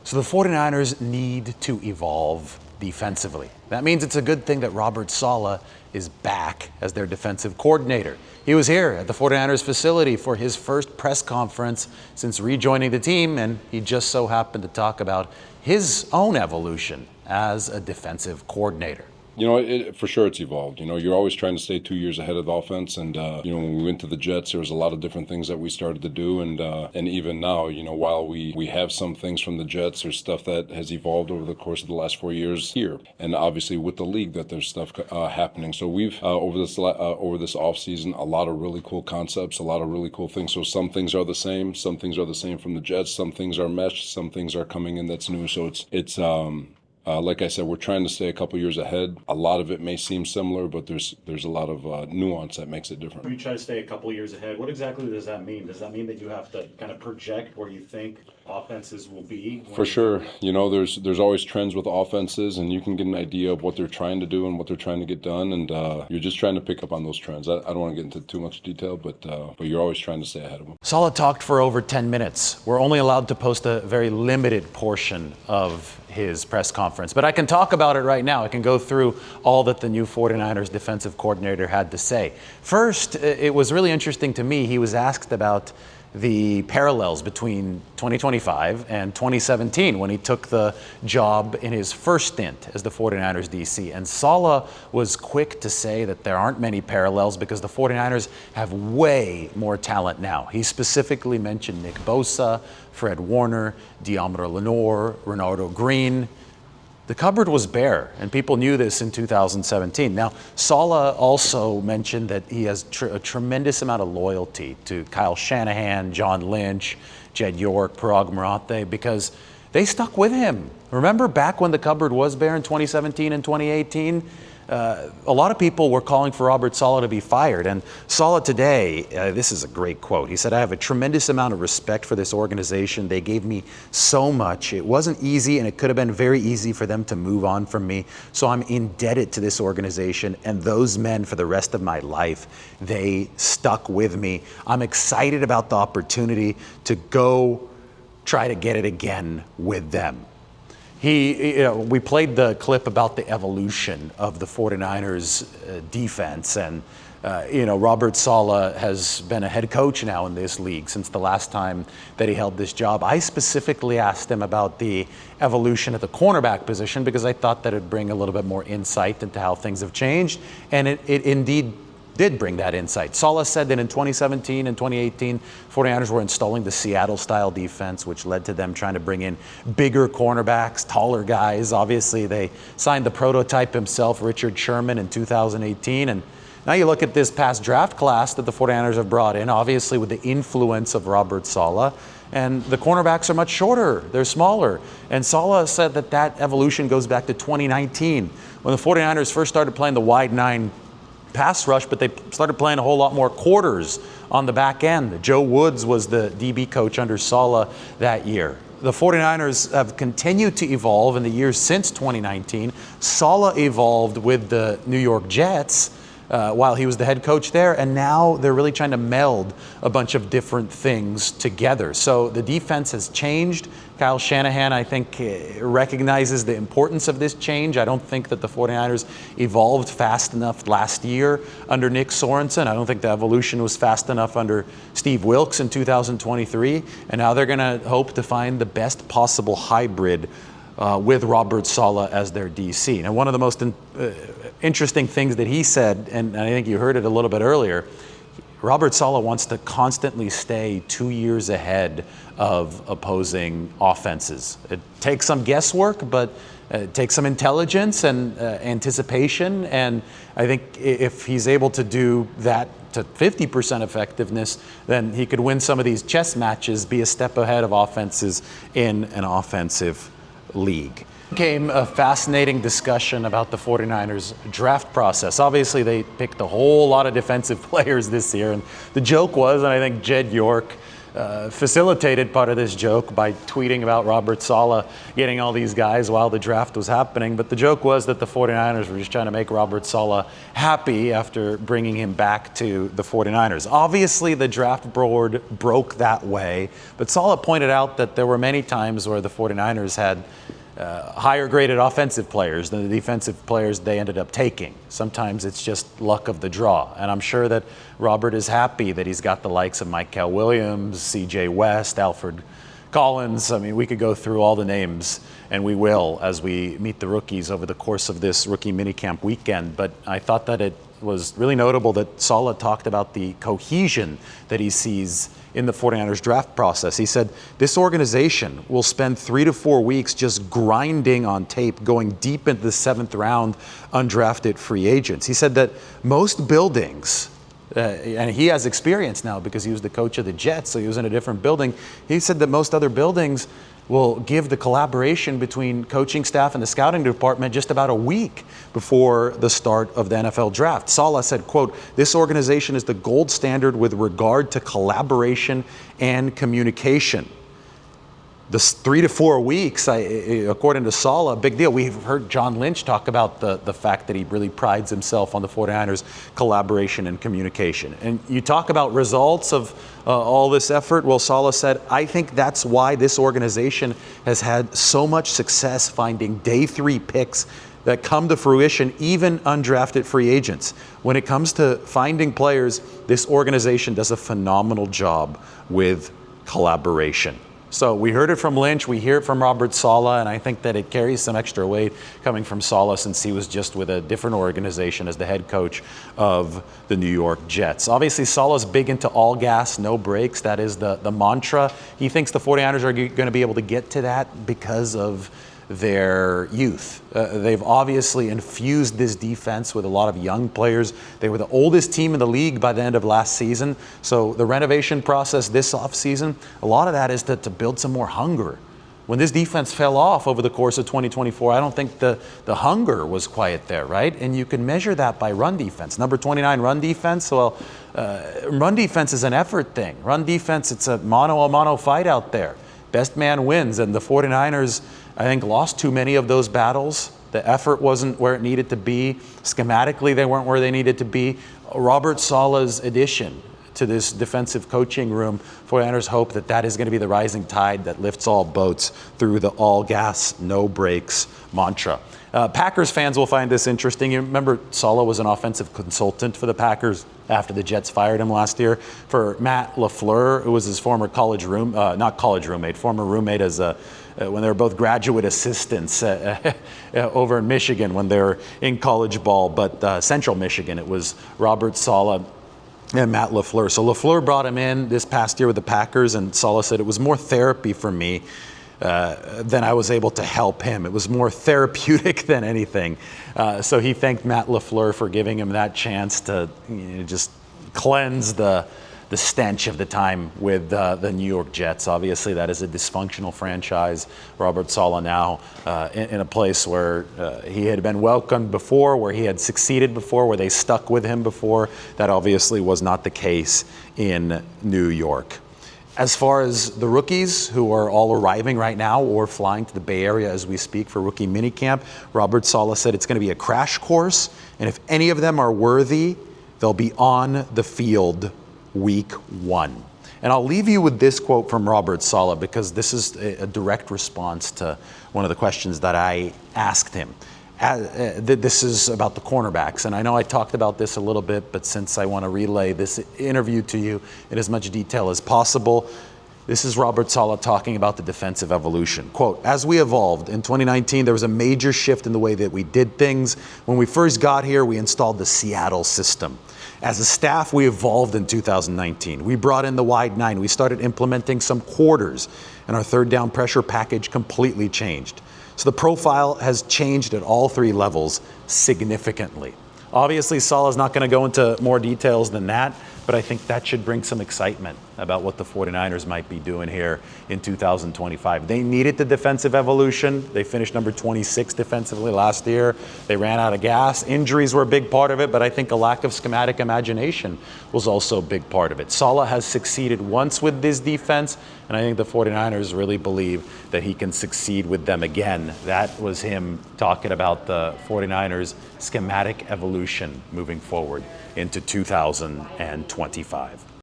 So the 49ers need to evolve defensively. That means it's a good thing that Robert Saleh is back as their defensive coordinator. He was here at the 49ers facility for his first press conference since rejoining the team, and he just so happened to talk about his own evolution as a defensive coordinator. For sure it's evolved. You're always trying to stay 2 years ahead of the offense. And, when we went to the Jets, there was a lot of different things that we started to do. And even now, while we have some things from the Jets, there's stuff that has evolved over the course of the last 4 years here. And obviously with the league that there's stuff happening. So we've, over this offseason, a lot of really cool concepts, a lot of really cool things. So some things are the same from the Jets. Some things are meshed. Some things are coming in that's new. So it's like I said, we're trying to stay a couple years ahead. A lot of it may seem similar, but there's a lot of nuance that makes it different. When you try to stay a couple years ahead, what exactly does that mean? Does that mean that you have to kind of project where you think offenses will be? For sure. There's always trends with offenses, and you can get an idea of what they're trying to do and what they're trying to get done, and you're just trying to pick up on those trends. I don't want to get into too much detail, but you're always trying to stay ahead of them. Saleh talked for over 10 minutes. We're only allowed to post a very limited portion of his press conference, but I can talk about it right now. I can go through all that the new 49ers defensive coordinator had to say. First, it was really interesting to me. He was asked about the parallels between 2025 and 2017 when he took the job in his first stint as the 49ers DC. And Saleh was quick to say that there aren't many parallels because the 49ers have way more talent now. He specifically mentioned Nick Bosa, Fred Warner, Deommodore Lenoir, Renardo Green. The cupboard was bare, and people knew this in 2017. Now, Saleh also mentioned that he has a tremendous amount of loyalty to Kyle Shanahan, John Lynch, Jed York, Parag Marathe, because they stuck with him. Remember back when the cupboard was bare in 2017 and 2018? A lot of people were calling for Robert Saleh to be fired. And Saleh today, this is a great quote. He said, "I have a tremendous amount of respect for this organization. They gave me so much. It wasn't easy, and it could have been very easy for them to move on from me. So I'm indebted to this organization and those men for the rest of my life. They stuck with me. I'm excited about the opportunity to go try to get it again with them." We played the clip about the evolution of the 49ers defense, and Robert Saleh has been a head coach now in this league since the last time that he held this job. I specifically asked him about the evolution at the cornerback position because I thought that it'd bring a little bit more insight into how things have changed, and it indeed did bring that insight. Saleh said that in 2017 and 2018, 49ers were installing the Seattle-style defense, which led to them trying to bring in bigger cornerbacks, taller guys. Obviously, they signed the prototype himself, Richard Sherman, in 2018. And now you look at this past draft class that the 49ers have brought in, obviously with the influence of Robert Saleh, and the cornerbacks are much shorter. They're smaller. And Saleh said that evolution goes back to 2019, when the 49ers first started playing the wide nine pass rush, but they started playing a whole lot more quarters on the back end. Joe Woods was the DB coach under Saleh that year. The 49ers have continued to evolve in the years since 2019. Saleh evolved with the New York Jets while he was the head coach there, and now they're really trying to meld a bunch of different things together. So the defense has changed. Kyle Shanahan, I think, recognizes the importance of this change. I don't think that the 49ers evolved fast enough last year under Nick Sorensen. I don't think the evolution was fast enough under Steve Wilkes in 2023. And now they're going to hope to find the best possible hybrid with Robert Saleh as their DC. Now, one of the most interesting things that he said, and I think you heard it a little bit earlier, Robert Saleh wants to constantly stay 2 years ahead of opposing offenses. It takes some guesswork, but it takes some intelligence and anticipation. And I think if he's able to do that to 50% effectiveness, then he could win some of these chess matches, be a step ahead of offenses in an offensive league. Came a fascinating discussion about the 49ers draft process. Obviously, they picked a whole lot of defensive players this year, and the joke was, and I think Jed York facilitated part of this joke by tweeting about Robert Saleh getting all these guys while the draft was happening. But the joke was that the 49ers were just trying to make Robert Saleh happy after bringing him back to the 49ers. Obviously, the draft board broke that way, but Saleh pointed out that there were many times where the 49ers had higher graded offensive players than the defensive players they ended up taking. Sometimes it's just luck of the draw. And I'm sure that Robert is happy that he's got the likes of Micah Williams, CJ West, Alfred Collins. I mean, we could go through all the names, and we will as we meet the rookies over the course of this rookie minicamp weekend. But I thought that it was really notable that Saleh talked about the cohesion that he sees in the 49ers draft process. He said, this organization will spend 3 to 4 weeks just grinding on tape, going deep into the 7th round undrafted free agents. He said that most buildings, and he has experience now because he was the coach of the Jets, so he was in a different building. He said that most other buildings will give the collaboration between coaching staff and the scouting department just about a week before the start of the NFL draft. Saleh said, quote, this organization is the gold standard with regard to collaboration and communication. This 3 to 4 weeks, according to Saleh, a big deal. We've heard John Lynch talk about the fact that he really prides himself on the 49ers collaboration and communication. And you talk about results of all this effort. Well, Saleh said, I think that's why this organization has had so much success finding day 3 picks that come to fruition, even undrafted free agents. When it comes to finding players, this organization does a phenomenal job with collaboration. So we heard it from Lynch, we hear it from Robert Saleh, and I think that it carries some extra weight coming from Saleh since he was just with a different organization as the head coach of the New York Jets. Obviously, Saleh's big into all gas, no brakes. That is the mantra. He thinks the 49ers are going to be able to get to that because of their youth. They've obviously infused this defense with a lot of young players. They were the oldest team in the league by the end of last season. So the renovation process this offseason, a lot of that is to build some more hunger. When this defense fell off over the course of 2024, I don't think the hunger was quite there, right? And you can measure that by run defense. Number 29 run defense, well, run defense is an effort thing. Run defense, it's a mano-a-mano fight out there. Best man wins, and the 49ers, I think, lost too many of those battles. The effort wasn't where it needed to be. Schematically, they weren't where they needed to be. Robert Saleh's addition to this defensive coaching room, 49ers hope that that is going to be the rising tide that lifts all boats through the all gas, no brakes mantra. Packers fans will find this interesting. You remember Saleh was an offensive consultant for the Packers after the Jets fired him last year. For Matt LaFleur, who was his former former roommate as when they were both graduate assistants over in Michigan when they were in college ball, but Central Michigan, it was Robert Saleh and Matt LaFleur. So LaFleur brought him in this past year with the Packers, and Saleh said it was more therapy for me than I was able to help him. It was more therapeutic than anything. So he thanked Matt LaFleur for giving him that chance to just cleanse the stench of the time with the New York Jets. Obviously, that is a dysfunctional franchise. Robert Saleh now in a place where he had been welcomed before, where he had succeeded before, where they stuck with him before. That obviously was not the case in New York. As far as the rookies who are all arriving right now or flying to the Bay Area as we speak for rookie minicamp, Robert Saleh said it's going to be a crash course, and if any of them are worthy, they'll be on the field week 1. And I'll leave you with this quote from Robert Saleh because this is a direct response to one of the questions that I asked him. This is about the cornerbacks, and I know I talked about this a little bit, but since I want to relay this interview to you in as much detail as possible, this is Robert Saleh talking about the defensive evolution. Quote, as we evolved in 2019, there was a major shift in the way that we did things. When we first got here, we installed the Seattle system. As a staff, we evolved in 2019. We brought in the wide 9. We started implementing some quarters, and our third down pressure package completely changed. So the profile has changed at all 3 levels significantly. Obviously, Salah's not going to go into more details than that, but I think that should bring some excitement about what the 49ers might be doing here in 2025. They needed the defensive evolution. They finished number 26 defensively last year. They ran out of gas. Injuries were a big part of it, but I think a lack of schematic imagination was also a big part of it. Saleh has succeeded once with this defense, and I think the 49ers really believe that he can succeed with them again. That was him talking about the 49ers schematic evolution moving forward into 2025.